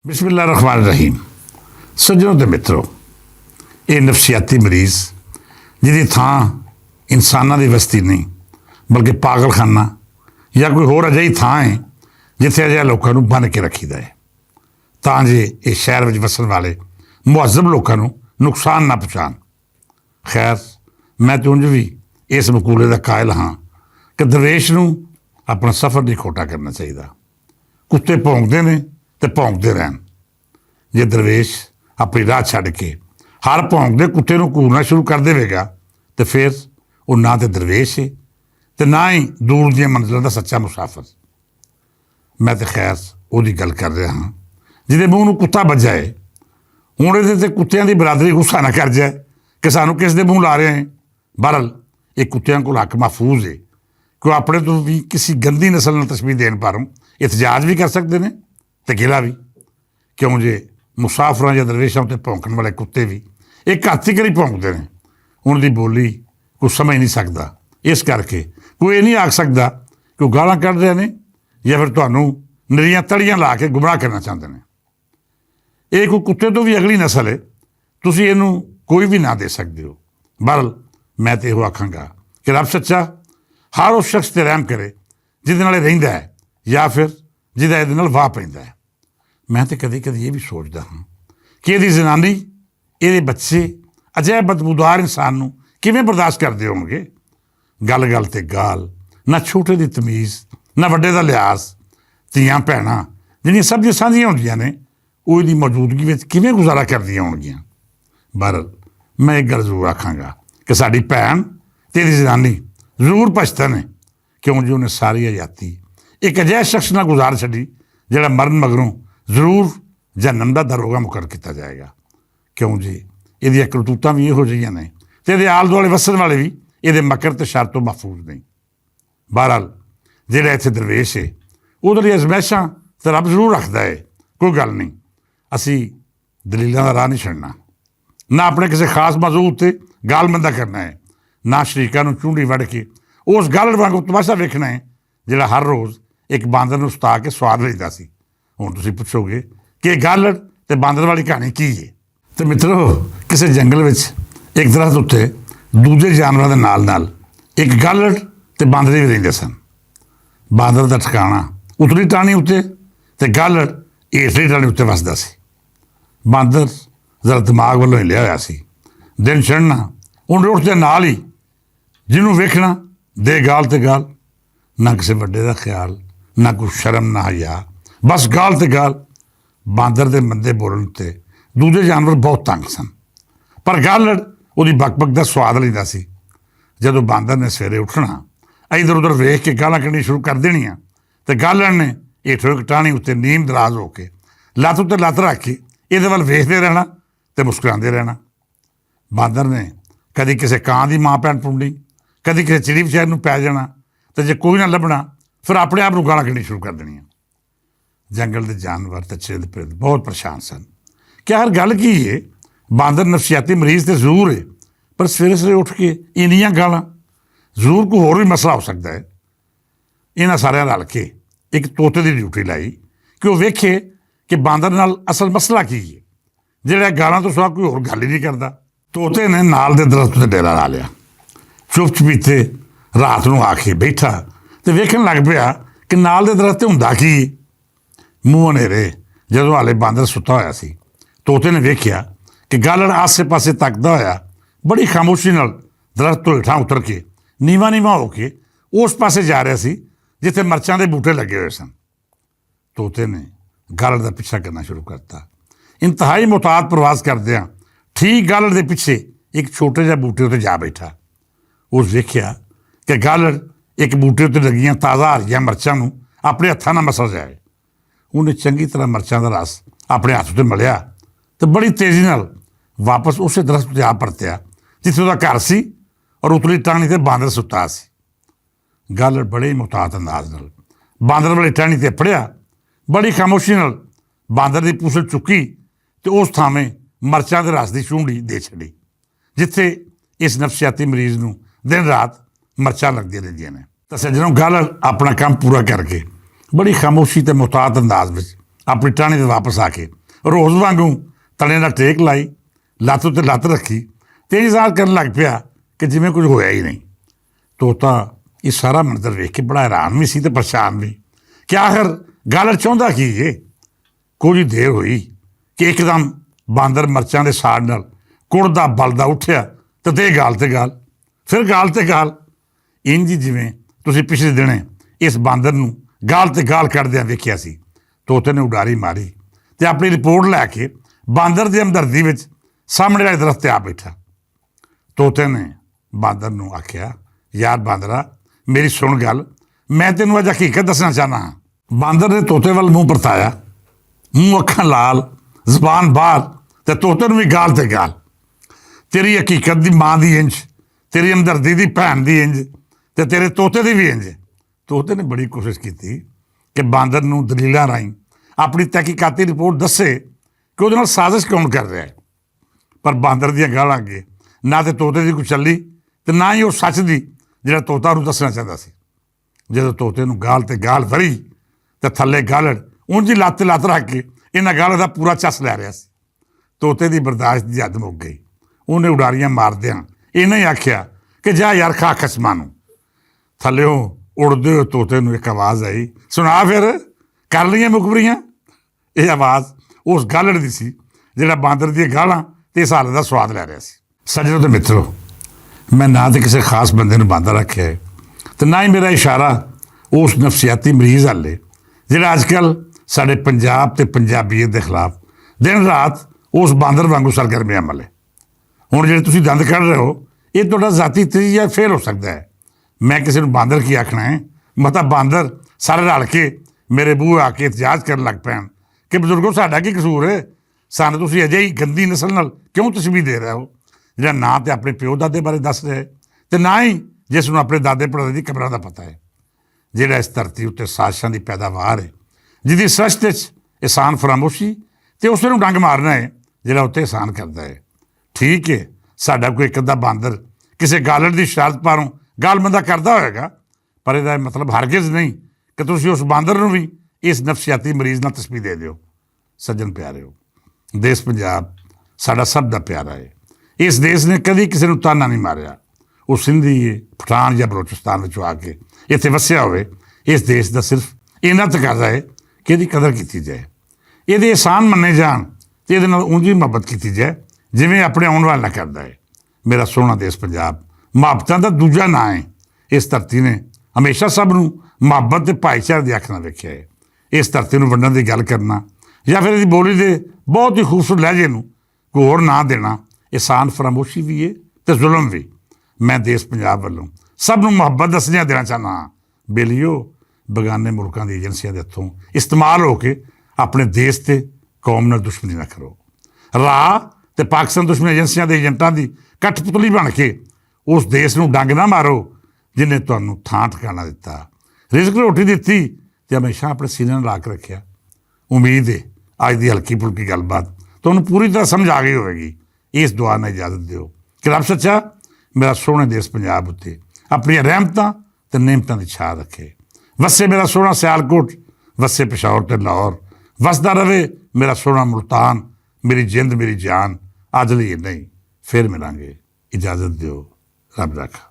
बिस्मिल्लाह रहमान रहीम। सज्जनों ते मित्रों, ये नफसियाती मरीज़ जिहदी थां इंसानां दी बस्ती नहीं बल्कि पागलखाना या कोई होर अजिही थां है जिथे अजिहे लोकां नूं बन के रखीदा है तां जे इस शहर विच वसन वाले मुहज़्ज़ब लोकां नूं नुकसान ना पहुँचाण। खैर, मैं तो उंज भी इस मकूले का कायल हाँ कि दरवेश नूं अपना सफ़र नहीं खोटा करना चाहिए। कुत्ते भौंकदे ने ते भौंकदे रहन। जे दरवेश अपनी राह छड्ड के हर भौंकदे कुत्ते नूं घूरना शुरू कर देवेगा तो फिर वो ना तो दरवेश है तो ना ही दूर दी मंजिलों का सच्चा मुसाफिर। मैं तो खैर वही गल कर रहा हाँ जिहदे मूँह नूं कुत्ता बज्जा है। हुण इहदे ते कुत्तियां दी बरादरी गुस्सा ना कर जाए कि सानूं किस दे मूँह ला रहे हैं। बहरल ये कुत्तियां कोल हक महफूज है कि वो अपने तो भी किसी गंदी नस्ल नाल तशबीह देण पर एहतजाज भी कर सकते हैं तो गिला भी। क्यों जे मुसाफिर या दरवेशों उत्ते भौंकण वाले कुत्ते भी एक हत्थ ही करी भौंकते हैं। उनकी बोली कोई समझ नहीं सकता, इस करके कोई ये नहीं आख सकता कि वो गालां कढ़ रहे हैं या फिर तुहानूं निरीआं तड़ियां ला के गुमराह करना चाहते हैं। ये कोई कुत्ते तो भी अगली नस्ल है, तुसीं इहनूं कोई भी ना दे सकते हो। बहरल मैं तो इहो आखांगा कि रब सच्चा हर उस शख्स ते रहम करे जिहदे नाल रहिंदा है या फिर जिहदा इहदे नाल वाह पैंदा है। मैं तो कभी कभी ये भी सोचता हाँ कि यदि जनानी ये बच्चे अजै बदबूदार इंसान नूं किवें बर्दाश्त करते होणगे। गल गल ते गाल, ना छोटे की तमीज़ ना वड्डे का लिहाज। धीआं भैणां जिहड़ियां सब्जियां सांझियां होंदियां ने वो इहदी मौजूदगी विच किवें गुजारा करदियां होणगियां। बहरल मैं एक गल जरूर आखांगा कि साडी भैण ते इहदी जनानी जरूर पछतन है क्यों जी उन्हें सारी आज़ादी एक अजिहे शख्स नाल गुजार छड्डी जिहड़ा मरण मगरों जरूर जहन्नम का दरोगा मुकर किया जाएगा। क्यों जी ये करतूतां भी इहो जिहियां ने ते इहदे आले दुआले वसन वाले भी ये मकर ते शर तो महफूज नहीं। बहरहाल जिहड़ा इत्थे दरवेश है उहदे लई अजमैशां ते रब जरूर रखदा है। कोई गल नहीं, असीं दलीलां दा राह नहीं छड्डना, ना अपने किसी खास मौजू उत्ते गाल मंदा करना है, ना शरीकां नूं चूंडी वड़ के उस गल वांगू तमाशा वेखना है जिहड़ा हर रोज़ एक बांदर नूं सता के स्वाद लैंदा सी। हुण तुसीं पुछोगे कि गालड़ ते बांदर वाली कहानी की है। तो मित्रों, किसी जंगल विच एक दरख्त उत्ते दूजे जानवरों के नाल नाल एक गालड़ ते बांदरी भी रहिंदे सन। बांदर का ठिकाना उतली टाणी उत्ते ते गालड़ हेठली टाणी उत्ते वसदा सी। बांदर जरा दिमाग वालों हिलिया होया सी। दिन चढ़ना उन्हें उठदे नाल ही जिन्हों वेखना दे गाल ते गाल, ना किसी वड्डे का ख्याल ना कोई शर्म ना हया, बस गाल ते गाल। बांदर के मंदे बोलण ते दूजे जानवर बहुत तंग सन पर गालड़ उहदी बकबक का स्वाद लैंदा सी। जदों बांदर ने सवेरे उठना इधर उधर वेख के गालां कढ़नी शुरू कर देनियां तो गालड़ ने हेठों एक टाणी उत्ते नीम दराज होके लत्त उत्ते लत्त रख के इहदे वल वेखदे रहना ते मुस्कुरांदे रहना। बांदर ने कदी किसी कां की मां भैन पुंडी, कदी किसी चिड़ी विचार नूं पै जाना तो जे कोई ना लभना फिर अपने आप नूं गालां कढ़नी शुरू कर देनियां। जंगल के जानवर ते चिरद पिरद बहुत परेशान सन कि हर गल की है। बांदर नफसियाती मरीज़ तो जरूर है पर सवेरे सवेरे उठ के इन्नियां गालां, जरूर कोई होर भी मसला हो सकता है। इन्हां सारिਆਂ रल के एक तोते की ड्यूटी लाई कि वह वेखे कि बांदर नाल असल मसला की है जिहड़ा गालां तो सिवा कोई होर गल ही नहीं करता। तोते ने नाल दे दरख्त ते डेरा ला लिया, चुप चपीते रात नूं आके बैठा तो वेखण लग पिया कि नाल दे दरख्त हुंदा की। मूँह हनेरे जदों हाले बांदर सुता होया सी, तोते ने वेख्या कि गालड़ आसे पासे तकदा होया बड़ी खामोशी नाल दरख्त तो हेठां उतर के नीवा नीवा होके उस पासे जा रहा सी जिथे मरचां दे बूटे लगे हुए सन। तोते ने गालड़ का पिछा करना शुरू करता। इंतहाई मुहतात प्रवास करदिआं ठीक गालड़ के पिछे एक छोटे जिहे बूटे उत्ते जा बैठा। उस वेख्या कि गालड़ एक बूटे उत्ते लगियां ताज़ा हरियां मरचां नूं अपने हत्थां नाल मसल जाए। उन्हें चंगी तरह मरचां का रस अपने हत्थ उत्ते मलिया तो बड़ी तेज़ी नाल वापस उस दरख्त उत्ते आ परतिया जिथे उसका घर सी और उतली टाणी ते बांदर सुता सी। गालड़ बड़े ही मुहतात अंदाज नाल बांदर वाली टाणी ते पड़िया, बड़ी खामोशी नाल बांदर की पूसल चुकी तो उस थावें मरचां के रस की चूंडी दे छड़ी जिथे इस नफसियाती मरीज़ नूं दिन रात मरचां लगदियां रहिंदियां ने। तो सज्जनों, गालड़ अपना काम पूरा करके बड़ी खामोशी ते मुहतात अंदाज में ਆਪਣੀ ਟਾਹਣੀ 'ਤੇ ਵਾਪਸ ਆ ਕੇ ਰੋਜ਼ ਵਾਂਗੂ ਤਣੇ ਨਾਲ ਟੇਕ ਲਾਈ, ਲੱਤ ਉੱਤੇ ਲੱਤ ਰੱਖੀ ਤੇ ਇੰਤਜ਼ਾਰ ਕਰਨ ਲੱਗ ਪਿਆ ਕਿ ਜਿਵੇਂ ਕੁਝ ਹੋਇਆ ਹੀ ਨਹੀਂ। ਤੋਤਾ ਇਹ ਸਾਰਾ ਮੰਜ਼ਰ ਵੇਖ ਕੇ ਬੜਾ ਹੈਰਾਨ ਵੀ ਸੀ ਤੇ ਪਰੇਸ਼ਾਨ ਵੀ ਕਿ ਆਖਰ ਗਾਲੜ ਚਾਹੁੰਦਾ ਕੀ ਏ। ਕੁਝ ਹੀ ਦੇਰ ਹੋਈ ਕਿ ਇੱਕਦਮ ਬਾਂਦਰ ਮਿਰਚਾਂ ਦੇ ਸਾੜ ਨਾਲ ਕੁੜਦਾ ਬਲਦਾ ਉੱਠਿਆ ਤੇ ਦੇ ਗਾਲ ਤੇ ਗਾਲ, ਫਿਰ ਗਾਲ ਤੇ ਗਾਲ। ਇੰਝ ਜਿਵੇਂ ਤੁਸੀਂ ਪਿਛਲੇ ਦਿਨੇ ਇਸ ਬਾਂਦਰ ਨੂੰ ਗਾਲ ਤੇ ਗਾਲ ਕੱਢਦਿਆਂ ਵੇਖਿਆ ਸੀ। ਤੋਤੇ ਨੇ ਉਡਾਰੀ ਮਾਰੀ ਤੇ ਆਪਣੀ ਰਿਪੋਰਟ ਲੈ ਕੇ ਬਾਂਦਰ ਦੀ ਹਮਦਰਦੀ ਵਿੱਚ ਸਾਹਮਣੇ ਵਾਲੇ ਦਰਖਤ 'ਤੇ ਆ ਬੈਠਾ। ਤੋਤੇ ਨੇ ਬਾਂਦਰ ਨੂੰ ਆਖਿਆ, ਯਾਰ ਬਾਂਦਰਾ ਮੇਰੀ ਸੁਣ ਗੱਲ, ਮੈਂ ਤੈਨੂੰ ਅੱਜ ਹਕੀਕਤ ਦੱਸਣਾ ਚਾਹੁੰਦਾ ਹਾਂ। ਬਾਂਦਰ ਨੇ ਤੋਤੇ ਵੱਲ ਮੂੰਹ ਪਰਤਾਇਆ, ਮੂੰਹ ਅੱਖਾਂ ਲਾਲ, ਜ਼ਬਾਨ ਬਾਹਰ, ਤੇ ਤੋਤੇ ਨੂੰ ਵੀ ਗਾਲ ਤੇ ਗਾਲ। ਤੇਰੀ ਹਕੀਕਤ ਦੀ ਮਾਂ ਦੀ ਇੰਝ, ਤੇਰੀ ਹਮਦਰਦੀ ਦੀ ਭੈਣ ਦੀ ਇੰਝ, ਤੇ ਤੇਰੇ ਤੋਤੇ ਦੀ ਵੀ ਇੰਝ। ਤੋਤੇ ਨੇ ਬੜੀ ਕੋਸ਼ਿਸ਼ ਕੀਤੀ ਕਿ ਬਾਂਦਰ ਨੂੰ ਦਲੀਲਾਂ ਰਾਹੀਂ ਆਪਣੀ ਤਹਿਕੀਕਾਤੀ ਰਿਪੋਰਟ ਦੱਸੇ ਕਿ ਉਹਦੇ ਨਾਲ ਸਾਜ਼ਿਸ਼ ਕੌਣ ਕਰ ਰਿਹਾ ਹੈ। ਪਰ ਬਾਂਦਰ ਦੀਆਂ ਗਾਲਾਂ ਅੱਗੇ ਨਾ ਤੇ ਤੋਤੇ ਦੀ ਕੋਈ ਚੱਲੀ ਤੇ ਨਾ ਹੀ ਉਹ ਸੱਚ ਦੀ ਜਿਹੜਾ ਤੋਤਾ ਉਹਨੂੰ ਦੱਸਣਾ ਚਾਹੁੰਦਾ ਸੀ। ਜਦੋਂ ਤੋਤੇ ਨੂੰ ਗਾਲ ਤੇ ਗਾਲ ਫਰੀ ਤੇ ਥੱਲੇ ਗਾਲੜ ਉਂਝ ਹੀ ਲੱਤ ਲੱਤ ਰੱਖ ਕੇ ਇਹਨਾਂ ਗਾਲਾਂ ਦਾ ਪੂਰਾ ਚੱਸ ਲੈ ਰਿਹਾ ਸੀ। ਤੋਤੇ ਦੀ ਬਰਦਾਸ਼ਤ ਦੀ ਹੱਦ ਮੁੱਕ ਗਈ। ਉਹਨੇ ਉਡਾਰੀਆਂ ਮਾਰਦਿਆਂ ਇਹਨਾਂ ਹੀ ਆਖਿਆ ਕਿ ਜਾ ਯਾਰ ਖਾ ਖਸਮਾਂ ਨੂੰ। ਥੱਲਿਓਂ ਉੜਦੇ ਹੋਏ ਤੋਤੇ ਨੂੰ ਇੱਕ ਆਵਾਜ਼ ਆਈ, ਸੁਣਾ ਫਿਰ, ਕਰ ਲਈਆਂ ਮੁਖਬਰੀਆਂ। ਇਹ ਆਵਾਜ਼ ਉਸ ਗਾਲੜ ਦੀ ਸੀ ਜਿਹੜਾ ਬਾਂਦਰ ਦੀਆਂ ਗਾਲਾਂ ਤੇ ਇਸ ਹਾਲਤ ਦਾ ਸਵਾਦ ਲੈ ਰਿਹਾ ਸੀ। ਸੱਜਣੋ ਤੇ ਮਿੱਤਰੋ, ਮੈਂ ਨਾ ਤਾਂ ਕਿਸੇ ਖਾਸ ਬੰਦੇ ਨੂੰ ਬਾਂਦਰ ਰੱਖਿਆ ਹੈ ਤੇ ਨਾ ਹੀ ਮੇਰਾ ਇਸ਼ਾਰਾ ਉਸ ਨਫਸੀਆਤੀ ਮਰੀਜ਼ ਵੱਲ ਹੈ ਜਿਹੜਾ ਅੱਜ ਕੱਲ੍ਹ ਸਾਡੇ ਪੰਜਾਬ ਤੇ ਪੰਜਾਬੀਅਤ ਦੇ ਖਿਲਾਫ ਦਿਨ ਰਾਤ ਉਸ ਬਾਂਦਰ ਵਾਂਗੂ ਸਰਗਰਮੀ ਅਮਲ ਹੈ। ਹੁਣ ਜਿਹੜੇ ਤੁਸੀਂ ਦੰਦ ਕੱਢ ਰਹੇ ਹੋ, ਇਹ ਤੁਹਾਡਾ ਜ਼ਾਤੀ ਤਜੀਆ ਫੇਲ ਹੋ ਸਕਦਾ ਹੈ। ਮੈਂ ਕਿਸੇ ਨੂੰ ਬਾਂਦਰ ਕੀ ਆਖਣਾ ਹੈ, ਮਤਲਬ ਬਾਂਦਰ ਸਾਰੇ ਰਲ ਕੇ ਮੇਰੇ ਬੂਹੇ ਆ ਕੇ ਇਤਜਾਜ ਕਰਨ ਲੱਗ ਪੈਣ ਕਿ ਬਜ਼ੁਰਗੋ ਸਾਡਾ ਕੀ ਕਸੂਰ ਹੈ, ਸਾਨੂੰ ਤੁਸੀਂ ਅਜੇ ਹੀ ਗੰਦੀ ਨਸਲ ਨਾਲ ਕਿਉਂ ਤਸ਼ਬੀਹ ਦੇ ਰਹੇ ਹੋ, ਜਿਹੜਾ ਨਾ ਤਾਂ ਆਪਣੇ ਪਿਓ ਦਾਦੇ ਬਾਰੇ ਦੱਸ ਰਿਹਾ ਤੇ ਨਾ ਹੀ ਜਿਸ ਨੂੰ ਆਪਣੇ ਦਾਦੇ ਪੜਦਾਦੇ ਦੀ ਕਬਰਾਂ ਦਾ ਪਤਾ ਹੈ, ਜਿਹੜਾ ਇਸ ਧਰਤੀ ਉੱਤੇ ਸਾਜ਼ਿਸ਼ਾਂ ਦੀ ਪੈਦਾਵਾਰ ਹੈ, ਜਿਹਦੀ ਸ੍ਰਿਸ਼ਟ ਵਿੱਚ ਇਹਸਾਨ ਫਰਾਮੋਸ਼ੀ ਤੇ ਉਸ ਨੂੰ ਡੰਗ ਮਾਰਨਾ ਹੈ ਜਿਹੜਾ ਉੱਤੇ ਇਹਸਾਨ ਕਰਦਾ ਹੈ। ਠੀਕ ਹੈ, ਸਾਡਾ ਕੋਈ ਇੱਕ ਅੱਧਾ ਬਾਂਦਰ ਕਿਸੇ ਗਾਲੜ ਦੀ ਸ਼ਰਾਰਤ ਪਾਰੋਂ ਗਾਲਮੰਦਾ ਕਰਦਾ ਹੋਏਗਾ, ਪਰ ਇਹਦਾ ਮਤਲਬ ਹਰਗਿਜ਼ ਨਹੀਂ ਕਿ ਤੁਸੀਂ ਉਸ ਬਾਂਦਰ ਨੂੰ ਵੀ ਇਸ ਨਫਸੀਆਤੀ ਮਰੀਜ਼ ਨਾਲ ਤਸ਼ਬੀਹ ਦੇ ਦਿਓ। ਸੱਜਣ ਪਿਆਰਿਓ, ਦੇਸ਼ ਪੰਜਾਬ ਸਾਡਾ ਸਭ ਦਾ ਪਿਆਰਾ ਹੈ। ਇਸ ਦੇਸ਼ ਨੇ ਕਦੀ ਕਿਸੇ ਨੂੰ ਤਾਨਾ ਨਹੀਂ ਮਾਰਿਆ। ਉਹ ਸਿੰਧੀ, ਪਠਾਨ ਜਾਂ ਬਲੋਚਿਸਤਾਨ ਵਿੱਚੋਂ ਆ ਕੇ ਇੱਥੇ ਵਸਿਆ ਹੋਵੇ, ਇਸ ਦੇਸ਼ ਦਾ ਸਿਰਫ ਇੰਨਾ ਤਕਾਜ਼ਾ ਹੈ ਕਿ ਇਹਦੀ ਕਦਰ ਕੀਤੀ ਜਾਏ, ਇਹਦੇ ਇਹਸਾਨ ਮੰਨੇ ਜਾਣ ਅਤੇ ਇਹਦੇ ਨਾਲ ਉਂਝ ਹੀ ਮੁਹੱਬਤ ਕੀਤੀ ਜਾਏ ਜਿਵੇਂ ਆਪਣੇ ਆਉਣ ਵਾਲਾ ਕਰਦਾ ਹੈ। ਮੇਰਾ ਸੋਹਣਾ ਦੇਸ਼ ਪੰਜਾਬ ਮੁਹੱਬਤਾਂ ਦਾ ਦੂਜਾ ਨਾਂ ਹੈ। ਇਸ ਧਰਤੀ ਨੇ ਹਮੇਸ਼ਾ ਸਭ ਨੂੰ ਮੁਹੱਬਤ ਅਤੇ ਭਾਈਚਾਰੇ ਦੀ ਅੱਖ ਨਾਲ ਵੇਖਿਆ ਹੈ। ਇਸ ਧਰਤੀ ਨੂੰ ਵੰਡਣ ਦੀ ਗੱਲ ਕਰਨਾ ਜਾਂ ਫਿਰ ਇਹਦੀ ਬੋਲੀ ਦੇ ਬਹੁਤ ਹੀ ਖੂਬਸੂਰਤ ਲਹਿਜੇ ਨੂੰ ਕੋਈ ਹੋਰ ਨਾਂ ਦੇਣਾ ਇਹਸਾਨ ਫਰਾਮੋਸ਼ੀ ਵੀ ਹੈ ਅਤੇ ਜ਼ੁਲਮ ਵੀ। ਮੈਂ ਦੇਸ਼ ਪੰਜਾਬ ਵੱਲੋਂ ਸਭ ਨੂੰ ਮੁਹੱਬਤ ਦਾ ਸੁਨੇਹਾ ਦੇਣਾ ਚਾਹੁੰਦਾ ਹਾਂ, ਬੇਲੀਓ ਬੇਗਾਨੇ ਮੁਲਕਾਂ ਦੀ ਏਜੰਸੀਆਂ ਦੇ ਹੱਥੋਂ ਇਸਤੇਮਾਲ ਹੋ ਕੇ ਆਪਣੇ ਦੇਸ਼ ਤੇ ਕੌਮ ਨਾਲ ਦੁਸ਼ਮਣੀ ਨਾ ਕਰੋ। ਰਾਹ ਤੇ ਪਾਕਿਸਤਾਨ ਦੁਸ਼ਮਣ ਏਜੰਸੀਆਂ ਦੇ ਏਜੰਟਾਂ ਦੀ ਕਠਪੁਤਲੀ ਬਣ ਕੇ ਉਸ ਦੇਸ਼ ਨੂੰ ਡੰਗ ਨਾ ਮਾਰੋ ਜਿਹਨੇ ਤੁਹਾਨੂੰ ਥਾਂ ਠਿਕਾਣਾ ਦਿੱਤਾ, ਰਿਜ਼ਕ ਰੋਟੀ ਦਿੱਤੀ ਤੇ ਹਮੇਸ਼ਾ ਆਪਣੇ ਸੀਨੇ ਨਾਲ ਲਾ ਕੇ ਰੱਖਿਆ। ਉਮੀਦ ਹੈ ਅੱਜ ਦੀ ਹਲਕੀ ਫੁਲਕੀ ਗੱਲਬਾਤ ਤੁਹਾਨੂੰ ਪੂਰੀ ਤਰ੍ਹਾਂ ਸਮਝ ਆ ਗਈ ਹੋਵੇਗੀ। ਇਸ ਦੁਆ ਨਾਲ ਇਜਾਜ਼ਤ ਦਿਓ ਕਿ ਰੱਬ ਸੱਚਾ ਮੇਰਾ ਸੋਹਣੇ ਦੇਸ਼ ਪੰਜਾਬ ਉੱਤੇ ਆਪਣੀਆਂ ਰਹਿਮਤਾਂ ਤੇ ਨਿਮਤਾਂ ਦੀ ਛਾਂ ਰੱਖੇ। ਵਸੇ ਮੇਰਾ ਸੋਹਣਾ ਸਿਆਲਕੋਟ, ਵਸੇ ਪੇਸ਼ਾਵਰ ਤੇ ਲਾਹੌਰ, ਵਸਦਾ ਰਵੇ ਮੇਰਾ ਸੋਹਣਾ ਮੁਲਤਾਨ। ਮੇਰੀ ਜਿੰਦ ਮੇਰੀ ਜਾਨ, ਅੱਜ ਲਈ ਨਹੀਂ, ਫਿਰ ਮਿਲਾਂਗੇ। ਇਜਾਜ਼ਤ ਦਿਓ, ਰੱਬ ਰੱਖਾ।